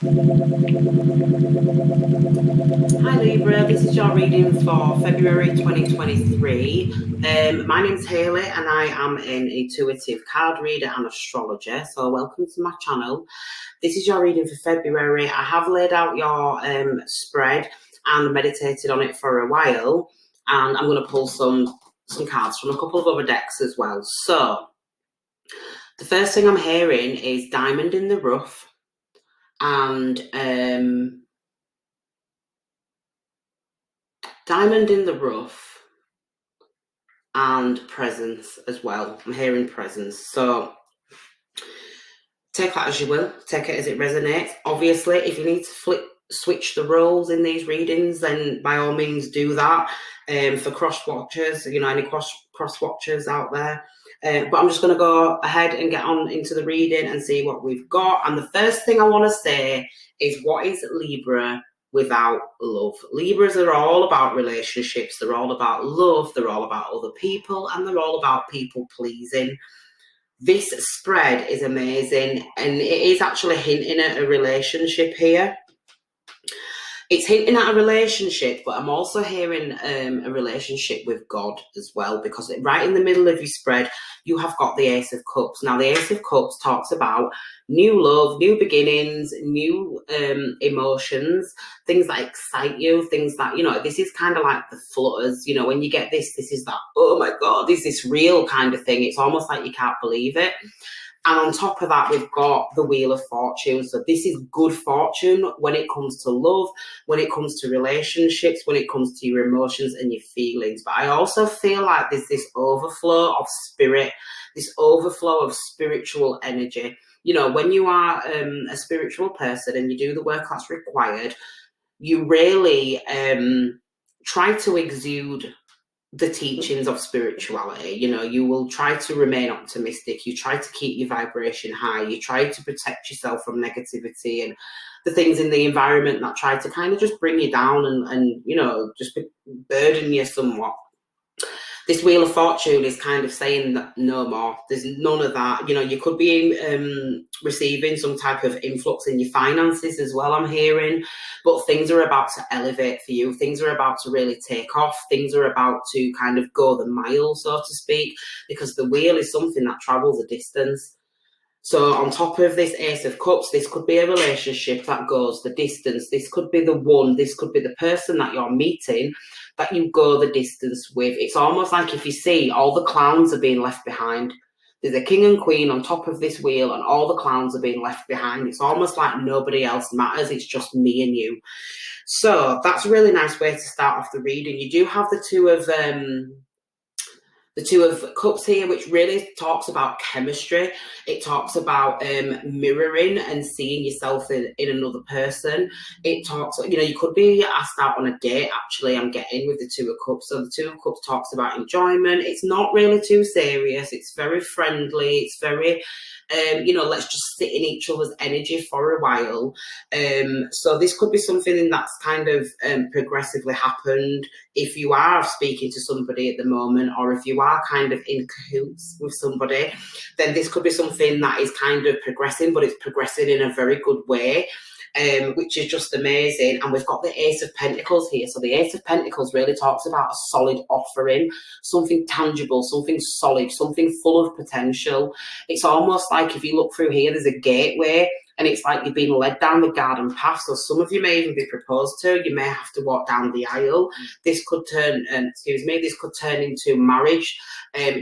Hi Libra, this is your reading for February 2023. My name's Hayley and I am an intuitive card reader and astrologer, so welcome to my channel. This is your reading for February. I have laid out your spread and meditated on it for a while, and I'm going to pull some cards from a couple of other decks as well. So the first thing I'm hearing is Diamond in the Rough and Diamond in the Rough and Presence as well. I'm hearing Presence. So take that as you will. Take it as it resonates. Obviously, if you need to switch the roles in these readings, then by all means do that. For cross watchers, any cross watchers out there. But I'm just going to go ahead and get on into the reading and see what we've got. And the first thing I want to say is, what is Libra without love? Libras are all about relationships. They're all about love. They're all about other people, and they're all about people pleasing. This spread is amazing, and it is actually hinting at a relationship here. It's hinting at a relationship, but I'm also hearing a relationship with God as well, because right in the middle of your spread, you have got the Ace of Cups. Now, the Ace of Cups talks about new love, new beginnings, new emotions, things that excite you, things that, this is kind of like the flutters. When you get this is that, oh my God, is this real kind of thing? It's almost like you can't believe it. And on top of that, we've got the Wheel of Fortune. So this is good fortune when it comes to love, when it comes to relationships, when it comes to your emotions and your feelings. But I also feel like there's this overflow of spirit, this overflow of spiritual energy. When you are a spiritual person and you do the work that's required, you really try to exude the teachings of spirituality. You will try to remain optimistic. You try to keep your vibration high. You try to protect yourself from negativity and the things in the environment that try to kind of just bring you down and just burden you somewhat. This Wheel of Fortune is kind of saying that no more. There's none of that. You could be receiving some type of influx in your finances as well, I'm hearing. But things are about to elevate for you. Things are about to really take off. Things are about to kind of go the mile, so to speak, because the wheel is something that travels a distance. So on top of this Ace of Cups, this could be a relationship that goes the distance. This could be the one. This could be the person that you're meeting that you go the distance with. It's almost like if you see all the clowns are being left behind. There's a king and queen on top of this wheel and all the clowns are being left behind. It's almost like nobody else matters. It's just me and you. So that's a really nice way to start off the reading. You do have the Two of Cups here, which really talks about chemistry. It talks about mirroring and seeing yourself in another person. It talks, you could be asked out on a date, actually, I'm getting with the Two of Cups. So the Two of Cups talks about enjoyment. It's not really too serious. It's very friendly. It's very, let's just sit in each other's energy for a while. So this could be something that's kind of progressively happened. If you are speaking to somebody at the moment, or if you are kind of in cahoots with somebody, then this could be something that is kind of progressing, but it's progressing in a very good way, which is just amazing. And we've got the Ace of Pentacles here. So the Ace of Pentacles really talks about a solid offering, something tangible, something solid, something full of potential. It's almost like if you look through here, there's a gateway, and it's like you've been led down the garden path. So some of you may even be proposed to. You may have to walk down the aisle. This could turn, this could turn into marriage.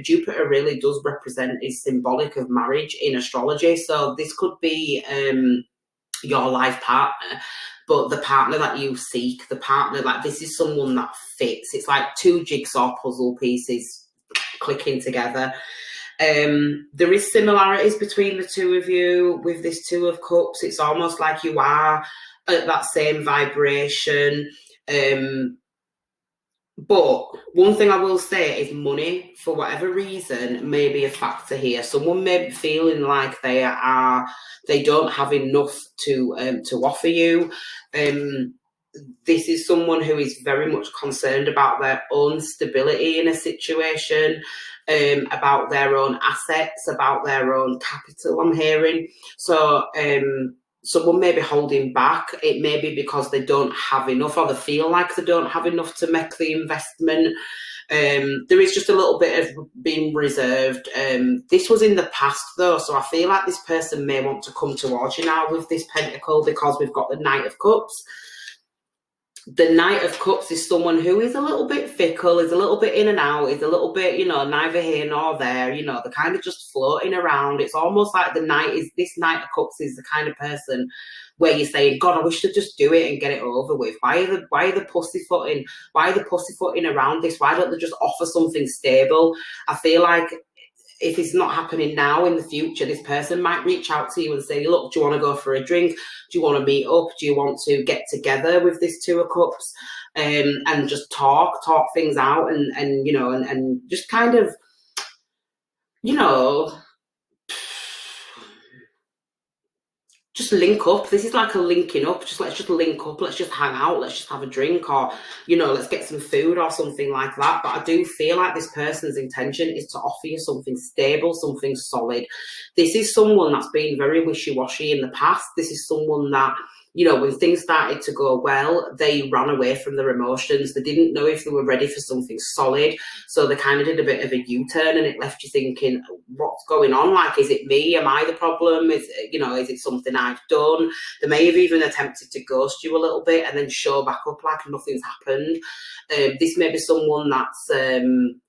Jupiter really does represent, is symbolic of marriage in astrology. So this could be your life partner, but the partner that you seek, the partner, like this is someone that fits. It's like two jigsaw puzzle pieces clicking together. There is similarities between the two of you with this Two of Cups. It's almost like you are at that same vibration. But one thing I will say is money, for whatever reason, may be a factor here. Someone may be feeling like they don't have enough to offer you. This is someone who is very much concerned about their own stability in a situation, about their own assets, about their own capital, I'm hearing. So someone may be holding back. It may be because they don't have enough, or they feel like they don't have enough to make the investment. There is just a little bit of being reserved. This was in the past though, so I feel like this person may want to come towards you now with this pentacle, because we've got the Knight of Cups. The Knight of Cups is someone who is a little bit fickle, is a little bit in and out, is a little bit, you know, neither here nor there, you know, they're kind of just floating around. It's almost like this Knight of Cups is the kind of person where you're saying, God, I wish to just do it and get it over with. Why are they pussyfooting? Why are they pussyfooting around this? Why don't they just offer something stable? I feel like if it's not happening now, in the future, this person might reach out to you and say, look, do you want to go for a drink? Do you want to meet up? Do you want to get together with this Two of Cups and just talk things out and you know, and just kind of, you know, just link up. This is like a linking up. Let's just link up. Let's just hang out. Let's just have a drink, or, you know, let's get some food or something like that. But I do feel like this person's intention is to offer you something stable, something solid. This is someone that's been very wishy-washy in the past. This is someone that, you know, when things started to go well, they ran away from their emotions. They didn't know if they were ready for something solid. So they kind of did a bit of a U-turn, and it left you thinking, what's going on? Like, is it me? Am I the problem? Is it something I've done? They may have even attempted to ghost you a little bit and then show back up like nothing's happened. This may be someone that's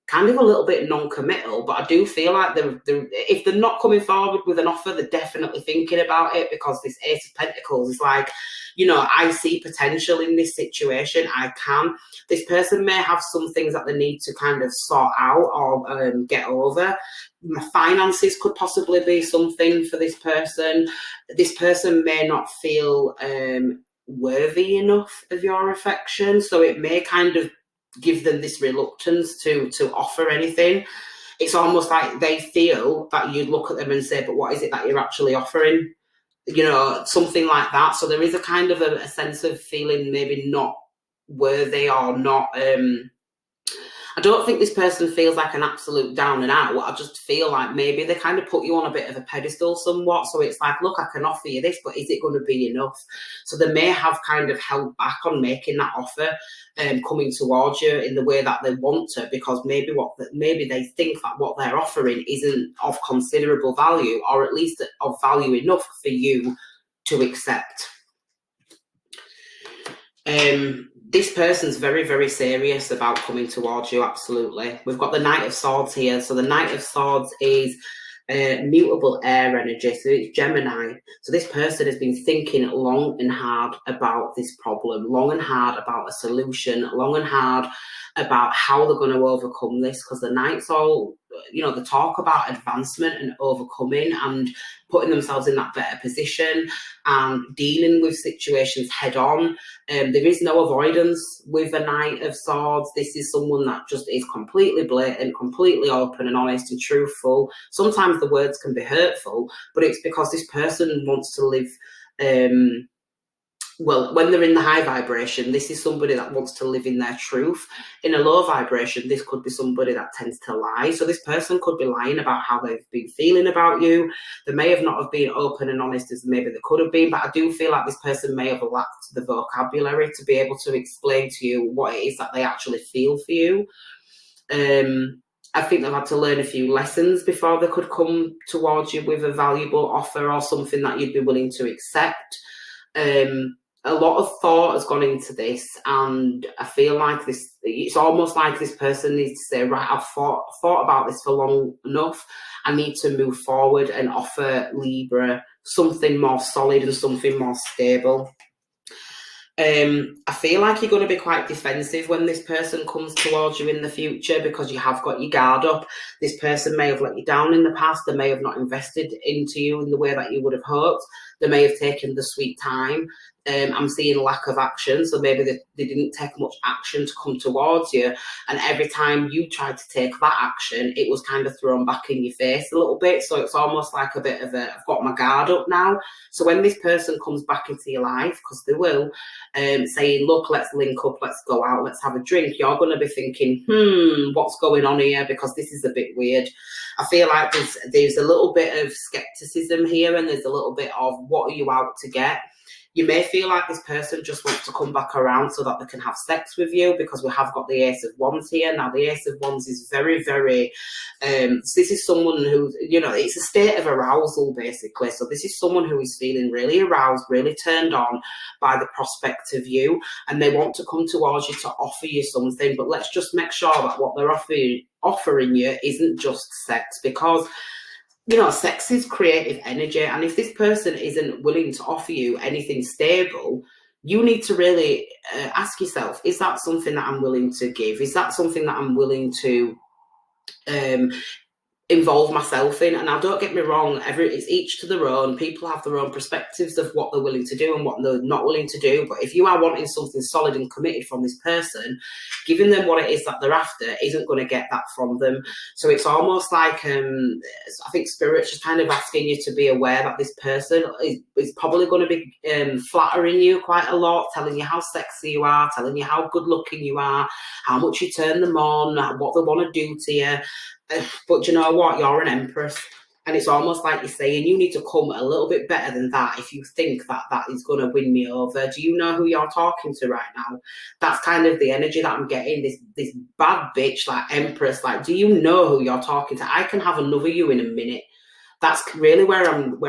kind of a little bit non-committal, but I do feel like if they're not coming forward with an offer, they're definitely thinking about it, because this Ace of Pentacles is like, you know, I see potential in this situation. I can. This person may have some things that they need to kind of sort out or get over. My finances could possibly be something for this person. This person may not feel worthy enough of your affection, so it may kind of give them this reluctance to offer anything. It's almost like they feel that you'd look at them and say, but what is it that you're actually offering? You know, something like that. So there is a kind of a sense of feeling maybe not worthy or not I don't think this person feels like an absolute down and out. I just feel like maybe they kind of put you on a bit of a pedestal somewhat. So it's like, look, I can offer you this, but is it going to be enough? So they may have kind of held back on making that offer coming towards you in the way that they want to, because maybe they think that what they're offering isn't of considerable value, or at least of value enough for you to accept. This person's very, very serious about coming towards you, absolutely. We've got the Knight of Swords here. So the Knight of Swords is mutable air energy, so it's Gemini. So this person has been thinking long and hard about this problem, long and hard about a solution, long and hard about how they're going to overcome this, because the Knights all, you know, they talk about advancement and overcoming and putting themselves in that better position and dealing with situations head on. There is no avoidance with a Knight of Swords. This is someone that just is completely blatant, completely open and honest and truthful. Sometimes the words can be hurtful, but it's because this person wants to live well, when they're in the high vibration, this is somebody that wants to live in their truth. In a low vibration, this could be somebody that tends to lie. So this person could be lying about how they've been feeling about you. They may have not have been open and honest as maybe they could have been, but I do feel like this person may have lacked the vocabulary to be able to explain to you what it is that they actually feel for you. I think they've had to learn a few lessons before they could come towards you with a valuable offer or something that you'd be willing to accept. A lot of thought has gone into this, and I feel like it's almost like this person needs to say, right, I've thought about this for long enough. I need to move forward and offer Libra something more solid and something more stable. I feel like you're going to be quite defensive when this person comes towards you in the future, because you have got your guard up. This person may have let you down in the past. They may have not invested into you in the way that you would have hoped. They may have taken the sweet time. I'm seeing lack of action. So maybe they didn't take much action to come towards you. And every time you tried to take that action, it was kind of thrown back in your face a little bit. So it's almost like a bit of I've got my guard up now. So when this person comes back into your life, because they will, saying, look, let's link up, let's go out, let's have a drink, you're going to be thinking, what's going on here? Because this is a bit weird. I feel like there's a little bit of skepticism here, and there's a little bit of what are you out to get? You may feel like this person just wants to come back around so that they can have sex with you, because we have got the Ace of Wands here. Now, the Ace of Wands is very, very, this is someone who, it's a state of arousal, basically. So this is someone who is feeling really aroused, really turned on by the prospect of you, and they want to come towards you to offer you something. But let's just make sure that what they're offering you isn't just sex, because sex is creative energy. And if this person isn't willing to offer you anything stable, you need to really ask yourself, is that something that I'm willing to give? Is that something that I'm willing to involve myself in? And now, don't get me wrong, it's each to their own. People have their own perspectives of what they're willing to do and what they're not willing to do. But if you are wanting something solid and committed from this person, giving them what it is that they're after isn't going to get that from them. So it's almost like I think Spirit's just kind of asking you to be aware that this person is probably going to be flattering you quite a lot, telling you how sexy you are, telling you how good looking you are, how much you turn them on, what they want to do to you. But you know what? You're an empress. And it's almost like you're saying you need to come a little bit better than that if you think that that is going to win me over. Do you know who you're talking to right now? That's kind of the energy that I'm getting. This bad bitch, like empress. Like, do you know who you're talking to? I can have another you in a minute. That's really where I'm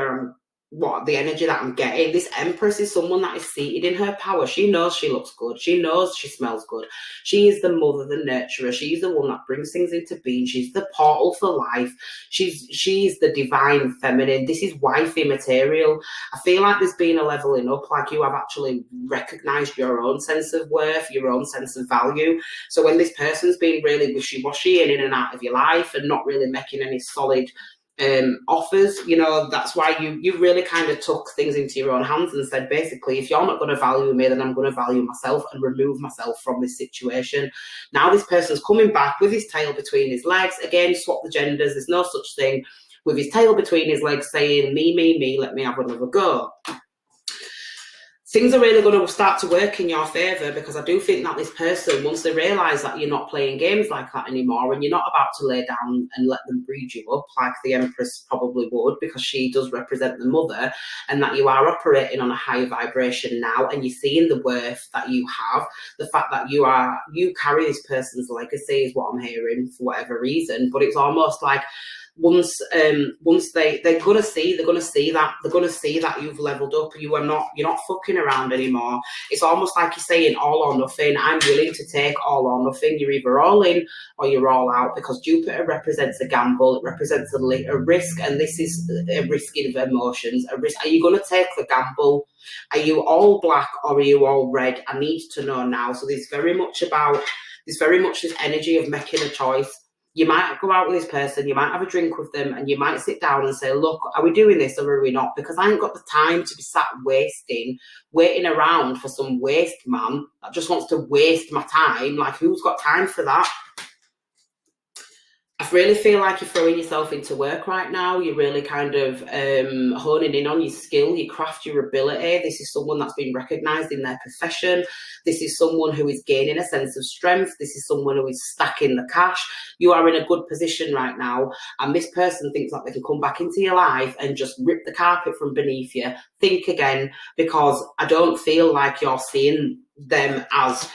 what the energy that I'm getting. This empress is someone that is seated in her power. She knows she looks good. She knows she smells good. She is the mother, the nurturer. She's the one that brings things into being. She's the portal for life. She's the divine feminine. This is wifey material. I feel like there's been a leveling up, like you have actually recognized your own sense of worth, your own sense of value. So when this person's been really wishy-washy and in and out of your life and not really making any solid offers, that's why you really kind of took things into your own hands and said, basically, if you're not going to value me, then I'm going to value myself and remove myself from this situation. Now this person's coming back with his tail between his legs. Again, swap the genders, there's no such thing. With his tail between his legs saying, me, let me have another go. Things are really going to start to work in your favour, because I do think that this person, once they realise that you're not playing games like that anymore and you're not about to lay down and let them breed you up like the Empress probably would, because she does represent the mother, and that you are operating on a higher vibration now and you're seeing the worth that you have, the fact that you carry this person's legacy is what I'm hearing for whatever reason. But it's almost like once they're gonna see that you've leveled up. You're not fucking around anymore. It's almost like you're saying all or nothing. I'm willing to take all or nothing. You're either all in or you're all out, because Jupiter represents a gamble. It represents a risk, and this is a risking of emotions. A risk. Are you going to take the gamble? Are you all black or are you all red? I need to know now. So there's very much this energy of making a choice. You might go out with this person, you might have a drink with them, and you might sit down and say, look, are we doing this or are we not? Because I ain't got the time to be sat waiting around for some waste man that just wants to waste my time. Like, who's got time for that? I really feel like you're throwing yourself into work right now. You're really kind of honing in on your skill, your craft, your ability. This is someone that's been recognised in their profession. This is someone who is gaining a sense of strength. This is someone who is stacking the cash. You are in a good position right now. And this person thinks that they can come back into your life and just rip the carpet from beneath you. Think again, because I don't feel like you're seeing them as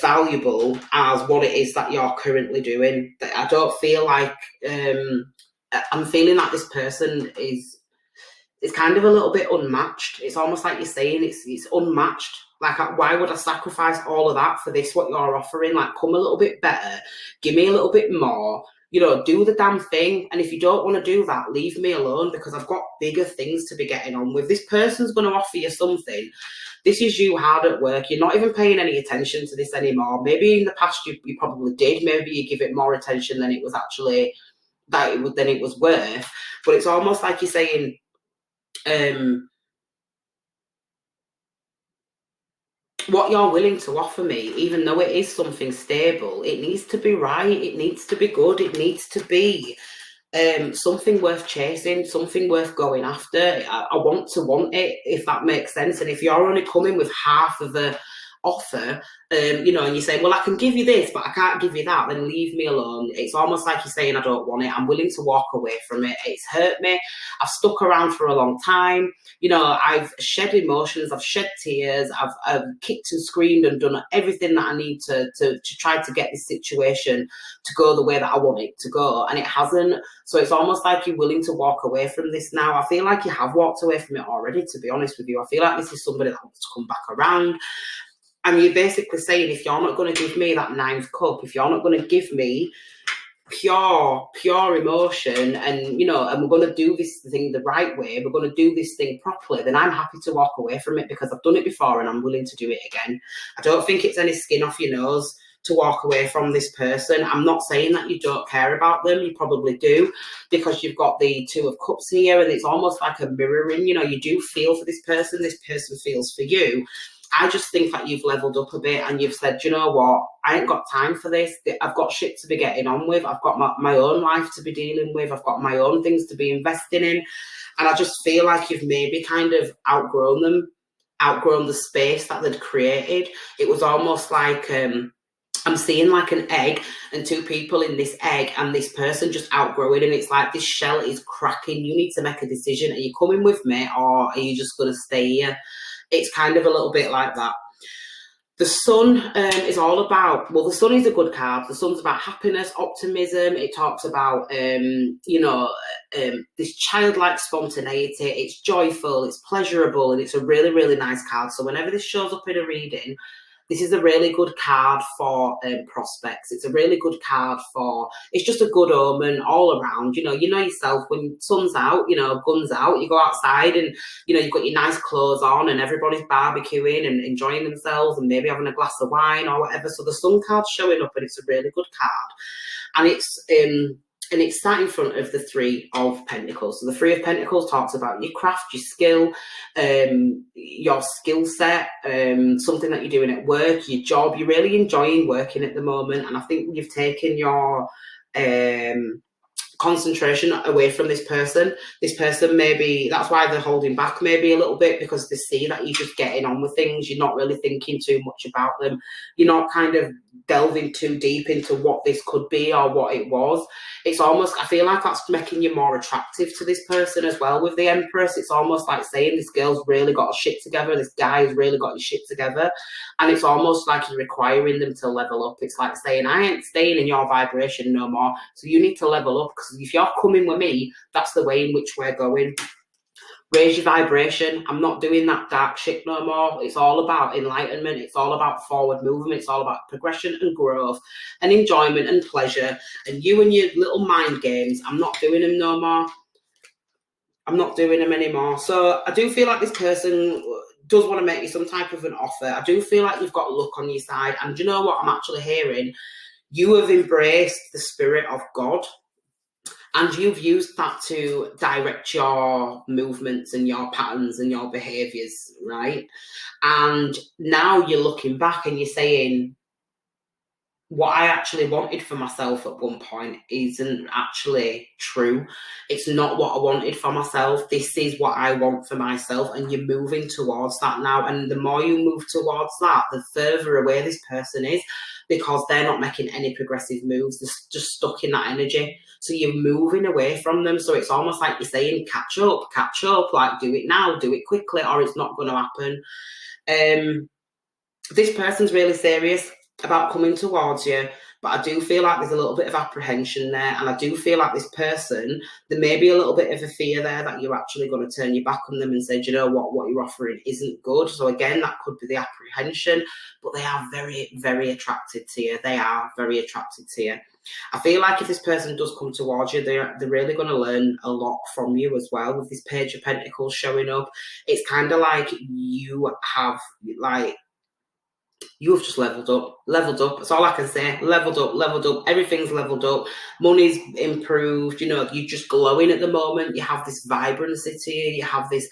valuable as what it is that you're currently doing. I don't feel like I'm feeling like this person is kind of a little bit unmatched. It's almost like you're saying it's unmatched. Like, why would I sacrifice all of that for this, what you're offering? Like, come a little bit better, give me a little bit more, do the damn thing. And if you don't want to do that, leave me alone, because I've got bigger things to be getting on with. This person's going to offer you something. This is you hard at work. You're not even paying any attention to this anymore. Maybe in the past you probably did. Maybe you give it more attention than it was actually, than it was worth. But it's almost like you're saying, what you're willing to offer me, even though it is something stable, it needs to be right, it needs to be good, it needs to be something worth chasing, something worth going after. I want to want it, if that makes sense. And if you're only coming with half of the offer, and you say, well, I can give you this, but I can't give you that, then leave me alone. It's almost like you're saying, I don't want it. I'm willing to walk away from it. It's hurt me. I've stuck around for a long time. I've shed emotions. I've shed tears. I've kicked and screamed and done everything that I need to try to get this situation to go the way that I want it to go. And it hasn't. So it's almost like you're willing to walk away from this now. I feel like you have walked away from it already, to be honest with you. I feel like this is somebody that wants to come back around. And you're basically saying, if you're not going to give me that ninth cup, if you're not going to give me pure emotion, and we're going to do this thing the right way, we're going to do this thing properly, then I'm happy to walk away from it, because I've done it before and I'm willing to do it again. I don't think it's any skin off your nose to walk away from this person. I'm not saying that you don't care about them. You probably do, because you've got the Two of Cups here, and it's almost like a mirroring. You do feel for this person feels for you. I just think that you've leveled up a bit, and you've said, you know what, I ain't got time for this. I've got shit to be getting on with. I've got my own life to be dealing with. I've got my own things to be investing in. And I just feel like you've maybe kind of outgrown the space that they'd created. It was almost like, I'm seeing like an egg and two people in this egg, and this person just outgrow it, and it's like this shell is cracking. You need to make a decision. Are you coming with me, or are you just going to stay here? It's kind of a little bit like that. The sun is all about, the sun is a good card. The sun's about happiness, optimism. It talks about, this childlike spontaneity. It's joyful, it's pleasurable, and it's a really, really nice card. So whenever this shows up in a reading, this is a really good card for prospects. It's a really good card for, it's just a good omen all around. You know yourself, when sun's out, guns out, you go outside and, you've got your nice clothes on and everybody's barbecuing and enjoying themselves and maybe having a glass of wine or whatever. So the sun card's showing up, and it's a really good card. And it's sat in front of the Three of Pentacles. So the Three of Pentacles talks about your craft, your skill, your skill set, something that you're doing at work, your job. You're really enjoying working at the moment. And I think you've taken your concentration away from this person. This person, maybe that's why they're holding back maybe a little bit, because they see that you're just getting on with things. You're not really thinking too much about them. You're not kind of delving too deep into what this could be or what it was. It's almost, I feel like that's making you more attractive to this person as well. With the Empress, it's almost like saying this girl's really got her shit together, this guy has really got his shit together, and it's almost like you're requiring them to level up. It's like saying, I ain't staying in your vibration no more, so you need to level up, because if you're coming with me, that's the way in which we're going. Raise your vibration. I'm not doing that dark shit no more. It's all about enlightenment. It's all about forward movement. It's all about progression and growth and enjoyment and pleasure. And you and your little mind games, I'm not doing them no more. I'm not doing them anymore. So I do feel like this person does want to make you some type of an offer. I do feel like you've got luck on your side. And do you know what I'm actually hearing? You have embraced the spirit of God. And you've used that to direct your movements and your patterns and your behaviours, right? And now you're looking back and you're saying, what I actually wanted for myself at one point isn't actually true. It's not what I wanted for myself. This is what I want for myself. And you're moving towards that now. And the more you move towards that, the further away this person is, because they're not making any progressive moves. They're just stuck in that energy. So you're moving away from them. So it's almost like you're saying, catch up, like do it now, do it quickly, or it's not going to happen. This person's really serious about coming towards you, but I do feel like there's a little bit of apprehension there, and I do feel like this person, there may be a little bit of a fear there that you're actually going to turn your back on them and say, do you know what you're offering isn't good. So again, that could be the apprehension, but they are very, very attracted to you. They are very attracted to you. I feel like if this person does come towards you, they're really going to learn a lot from you as well. With this Page of Pentacles showing up, it's kind of like you have just leveled up. That's all I can say. Leveled up. Everything's leveled up. Money's improved. You're just glowing at the moment. You have this vibrancy to you. You have this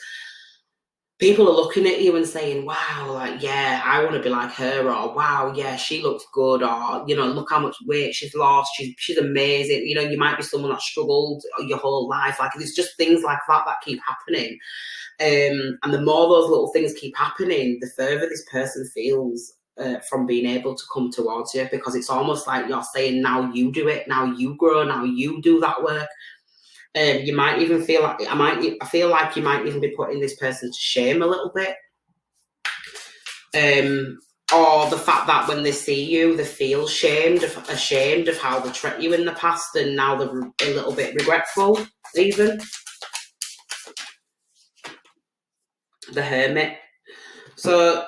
people are looking at you and saying, wow, like, yeah, I want to be like her, or wow, yeah, she looks good, or, you know, look how much weight she's lost, she's amazing. You know, you might be someone that struggled your whole life. Like, there's just things like that keep happening. And the more those little things keep happening, the further this person feels from being able to come towards you, because it's almost like you're saying, now you do it, now you grow, now you do that work. You might even feel like I feel like you might even be putting this person to shame a little bit, or the fact that when they see you, they feel ashamed of how they treated you in the past, and now they're a little bit regretful. Even the Hermit. So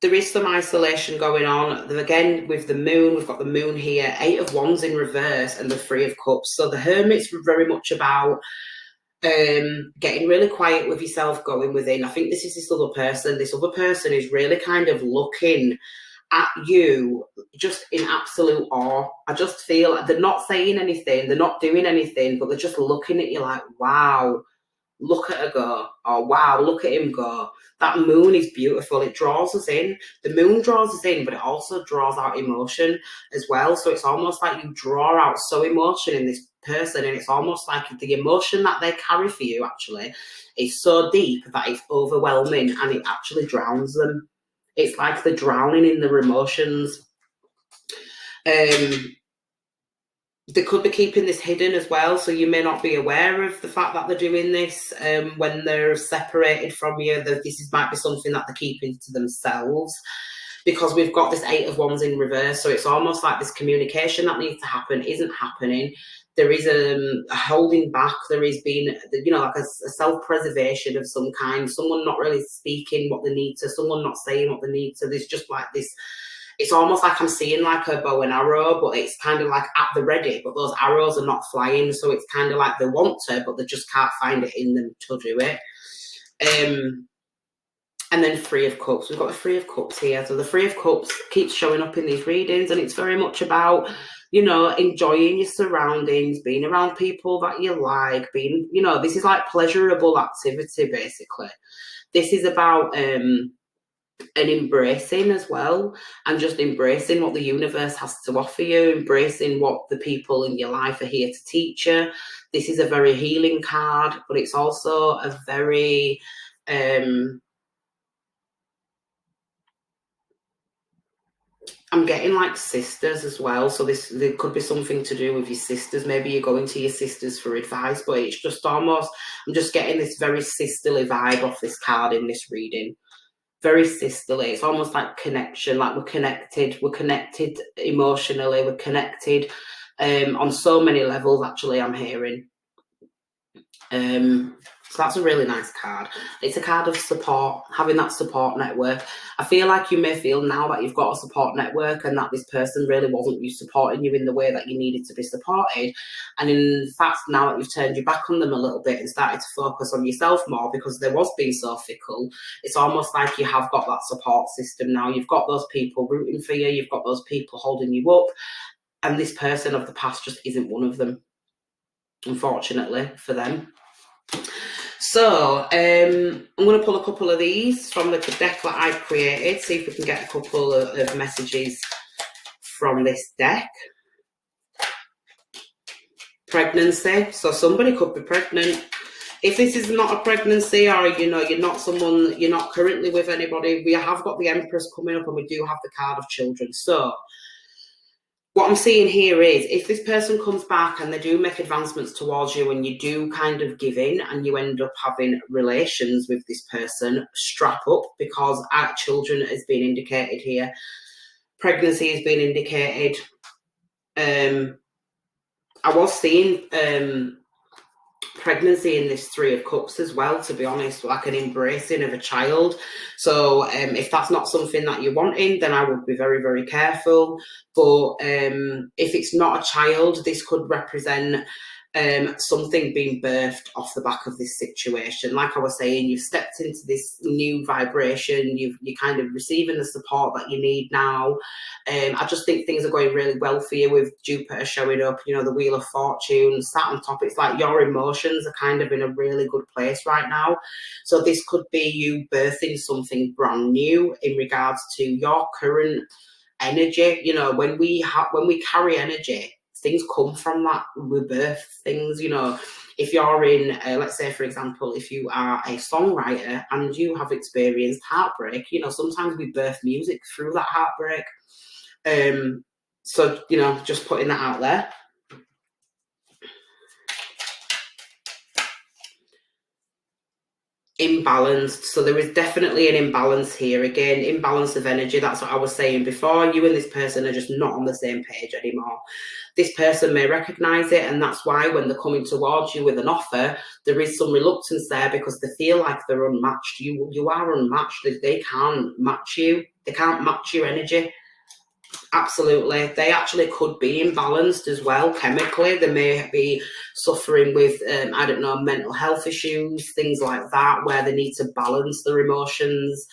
there is some isolation going on. Again, with the moon, we've got the moon here, 8 of Wands in reverse, and the 3 of Cups. So the Hermit's very much about getting really quiet with yourself, going within. I think this is this other person. This other person is really kind of looking at you just in absolute awe. I just feel like they're not saying anything, they're not doing anything, but they're just looking at you like, wow, look at her go, or wow, look at him go. That moon is beautiful. It draws us in. The moon draws us in, but it also draws out emotion as well. So it's almost like you draw out so emotion in this person, and it's almost like the emotion that they carry for you actually is so deep that it's overwhelming, and it actually drowns them. It's like they're drowning in their emotions. They could be keeping this hidden as well, so you may not be aware of the fact that they're doing this when they're separated from you. That this might be something that they're keeping to themselves, because we've got this 8 of Wands in reverse. So it's almost like this communication that needs to happen isn't happening. There is a holding back. There is being, you know, like a self-preservation of some kind. Someone not really speaking what they need to. Someone not saying what they need to. There's just like this. It's almost like I'm seeing like a bow and arrow, but it's kind of like at the ready, but those arrows are not flying. So it's kind of like they want to, but they just can't find it in them to do it. And then 3 of Cups. We've got the 3 of Cups here. So the 3 of Cups keeps showing up in these readings, and it's very much about, you know, enjoying your surroundings, being around people that you like, being, you know, this is like pleasurable activity, basically. This is about and embracing as well, and just embracing what the universe has to offer you, embracing what the people in your life are here to teach you. This is a very healing card, but it's also a very I'm getting like sisters as well, so there could be something to do with your sisters. Maybe you're going to your sisters for advice, but it's just almost, I'm just getting this very sisterly vibe off this card in this reading. Very sisterly. It's almost like connection, like we're connected emotionally, we're connected on so many levels, actually, I'm hearing. So that's a really nice card. It's a card of support, having that support network. I feel like you may feel now that you've got a support network and that this person really wasn't supporting you in the way that you needed to be supported. And in fact, now that you've turned your back on them a little bit and started to focus on yourself more because they was being so fickle, it's almost like you have got that support system now. You've got those people rooting for you. You've got those people holding you up. And this person of the past just isn't one of them, unfortunately, for them. So I'm going to pull a couple of these from the deck that I've created, see if we can get a couple of messages from this deck. Pregnancy. So somebody could be pregnant. If this is not a pregnancy, or you know, you're not currently with anybody, we have got the Empress coming up, and we do have the card of children. So what I'm seeing here is, if this person comes back and they do make advancements towards you, and you do kind of give in and you end up having relations with this person, strap up, because children has been indicated here. Pregnancy has been indicated. I was seeing pregnancy in this 3 of Cups as well, to be honest, like an embracing of a child. So if that's not something that you're wanting, then I would be very, very careful. But if it's not a child, this could represent something being birthed off the back of this situation. Like I was saying, you've stepped into this new vibration. You're kind of receiving the support that you need now. I just think things are going really well for you with Jupiter showing up, you know, the Wheel of Fortune, sat on top. It's like your emotions are kind of in a really good place right now. So this could be you birthing something brand new in regards to your current energy. You know, when we carry energy, things come from that. We birth things. You know, if you're in, let's say, for example, if you are a songwriter and you have experienced heartbreak, you know, sometimes we birth music through that heartbreak. So, you know, just putting that out there. Imbalanced. So there is definitely an imbalance here. Again, imbalance of energy. That's what I was saying before. You and this person are just not on the same page anymore. This person may recognize it, and that's why when they're coming towards you with an offer, there is some reluctance there because they feel like they're unmatched. You are unmatched. They can't match you. They can't match your energy. Absolutely. They actually could be imbalanced as well chemically. They may be suffering with, I don't know, mental health issues, things like that, where they need to balance their emotions.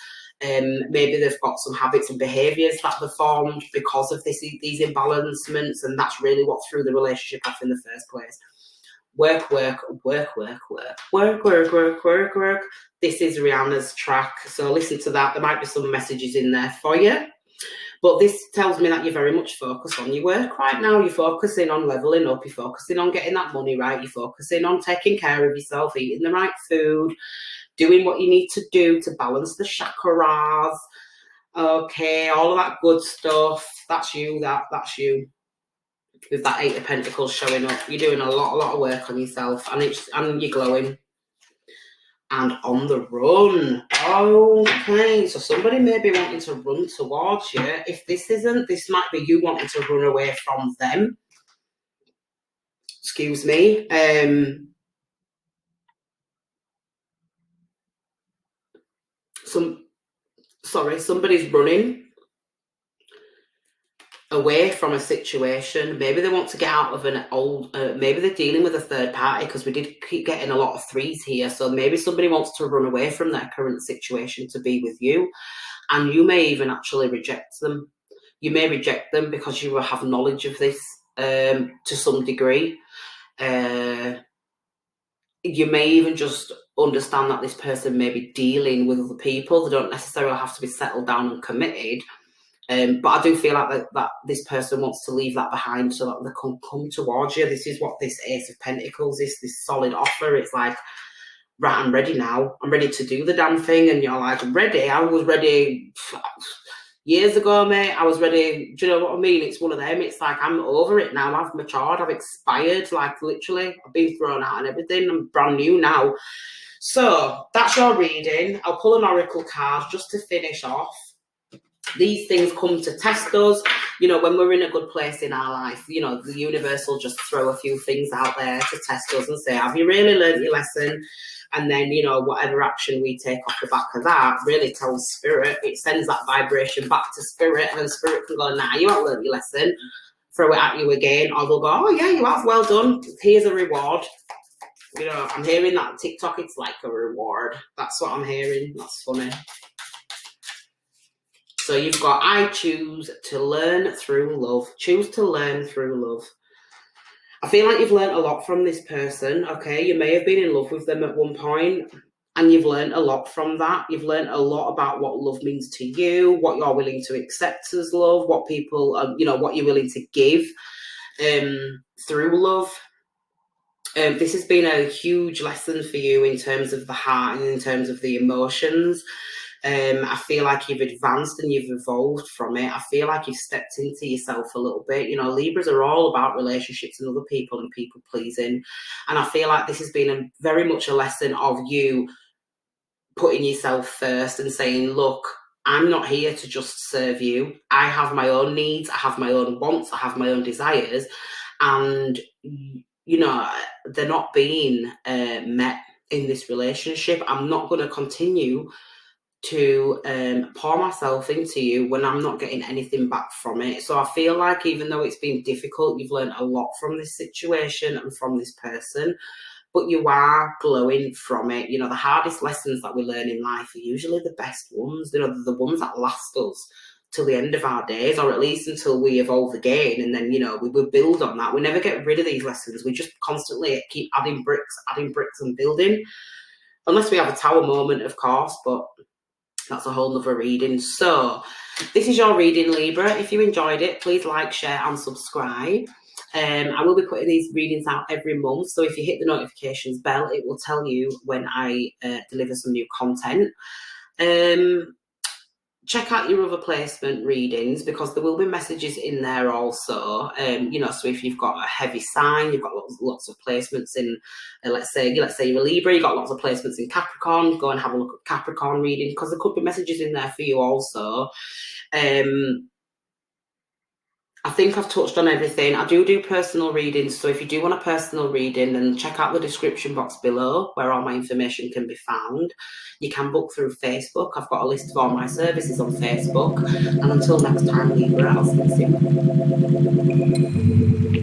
Maybe they've got some habits and behaviours that they've formed because of these imbalancements, and that's really what threw the relationship off in the first place. Work. This is Rihanna's track, so listen to that. There might be some messages in there for you. But this tells me that you're very much focused on your work right now. You're focusing on leveling up. You're focusing on getting that money right. You're focusing on taking care of yourself, eating the right food, doing what you need to do to balance the chakras. Okay, all of that good stuff. That's you. That's you. With that Eight of Pentacles showing up, you're doing a lot of work on yourself, and you're glowing. And on the run. Okay, so somebody may be wanting to run towards you. If this isn't, this might be you wanting to run away from them. Excuse me. Somebody's running away from a situation. Maybe they want to get out of an old, maybe they're dealing with a third party, because we did keep getting a lot of threes here. So maybe somebody wants to run away from their current situation to be with you, and you may even actually reject them. You may reject them because you have knowledge of this to some degree. You may even just understand that this person may be dealing with other people. They don't necessarily have to be settled down and committed. But I do feel like that this person wants to leave that behind so that they can come towards you. This is what this Ace of Pentacles is, this solid offer. It's like, right, I'm ready now. I'm ready to do the damn thing. And you're like, ready? I was ready years ago, mate. I was ready. Do you know what I mean? It's one of them. It's like, I'm over it now. I've matured. I've expired. Like, literally, I've been thrown out and everything. I'm brand new now. So that's your reading. I'll pull an oracle card just to finish off. These things come to test us. You know, when we're in a good place in our life, you know, the universe will just throw a few things out there to test us and say, have you really learned your lesson? And then, you know, whatever action we take off the back of that really tells spirit. It sends that vibration back to spirit, and then spirit can go, nah, you haven't learned your lesson. Throw it at you again. Or they'll go, oh, yeah, you have. Well done. Here's a reward. You know, I'm hearing that TikTok, it's like a reward. That's what I'm hearing. That's funny. So you've got, I choose to learn through love. Choose to learn through love. I feel like you've learned a lot from this person, okay? You may have been in love with them at one point, and you've learned a lot from that. You've learned a lot about what love means to you, what you're willing to accept as love, what people, you know, what you're willing to give through love. This has been a huge lesson for you in terms of the heart and in terms of the emotions. I feel like you've advanced and you've evolved from it. I feel like you've stepped into yourself a little bit. You know, Libras are all about relationships and other people and people pleasing. And I feel like this has been very much a lesson of you putting yourself first and saying, look, I'm not here to just serve you. I have my own needs. I have my own wants. I have my own desires. And, you know, they're not being met in this relationship. I'm not going to continue to pour myself into you when I'm not getting anything back from it. So I feel like even though it's been difficult, you've learned a lot from this situation and from this person, but you are glowing from it. You know, the hardest lessons that we learn in life are usually the best ones. You know, the ones that last us till the end of our days, or at least until we evolve again. And then, you know, we will build on that. We never get rid of these lessons. We just constantly keep adding bricks and building. Unless we have a tower moment, of course, but that's a whole nother reading. So this is your reading, Libra. If you enjoyed it, please like, share and subscribe. I will be putting these readings out every month, so if you hit the notifications bell, it will tell you when I deliver some new content. Check out your other placement readings, because there will be messages in there also. You know, so if you've got a heavy sign, you've got lots of placements in, let's say you're a Libra, you've got lots of placements in Capricorn, go and have a look at Capricorn reading, because there could be messages in there for you also. I think I've touched on everything. I do personal readings, so if you do want a personal reading, then check out the description box below where all my information can be found. You can book through Facebook. I've got a list of all my services on Facebook. And until next time, Libra, I'll see you soon.